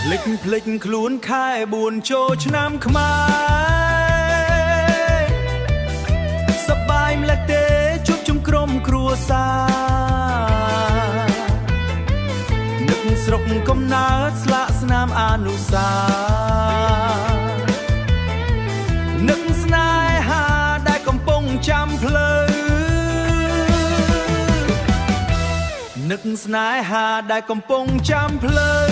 ភ្លេចខ្លួនខែ4ចូលឆ្នាំខ្មែរសប្បាយម្ល៉េះទេជួបជុំក្រុមគ្រួសារនឹកស្រុកកំណើតស្លាកស្នាមអនុស្សាវរីយ៍នឹកស្នេហាដែលកំពុងចាំផ្លូវនឹកស្នេហាដែលកំពុងចាំផ្លូវ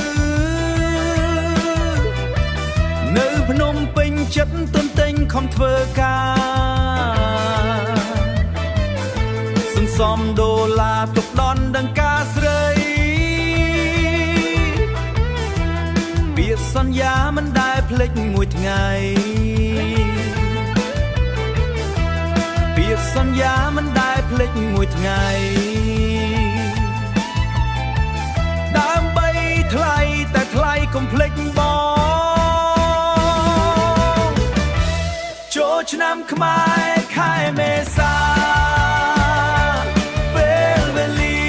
នៅភ្នំពេញចិត្តទន្ទិញខំធ្វើការសន្សំដុល្លារទុកដន់ដង្ការស្រីពាក្យសន្យាមិនដែលភ្លេចមួយថ្ងៃពាក្យសន្យាមិនដែលភ្លេចមួយថ្ងៃដើម្បីថ្លៃតែថ្លៃកុំភ្លេចបងចូលឆ្នាំខ្មែរខែមេសាពេលវេលា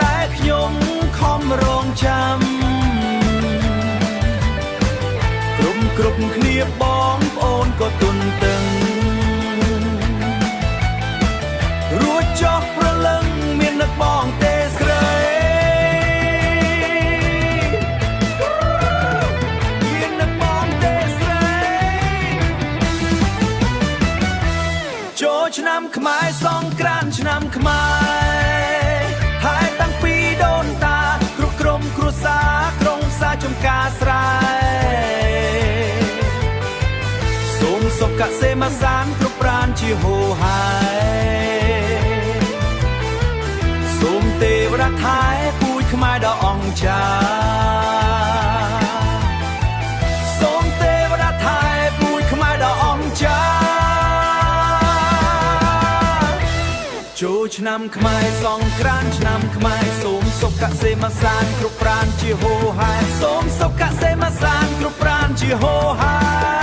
ដែលខ្ញុំខំរងចាំគ្រប់គ្នាបងប្អូនក៏ទុនតឹងរួចចោះប្រលឹងមាននឹកបងទេស្រីមាននឹកបងទេស្រីចូលឆ្នាំខ្មែរសង្ក្រាន្តឆ្នាំខ្មែរហើយតាំងពីដូនតាគ្រប់ក្រុមគ្រួសារក្រុងផ្សារចំការស្រែសូមសុខកសិមសានគ្រប់ប្រានជាហូរហើយសូមទេវតាថែពូជខ្មែរដ៏អស្ចារ្យសូមទេវតាថែពូជខ្មែរដ៏អស្ចារ្យចូលឆ្នាំខ្មែរសង្ក្រាន្តឆ្នាំខ្មែរសូមសុខកសិមសានគ្រប់ប្រានជាហូរហើយសូមសុខកសិមសានគ្រប់ប្រានជាហូរហើយ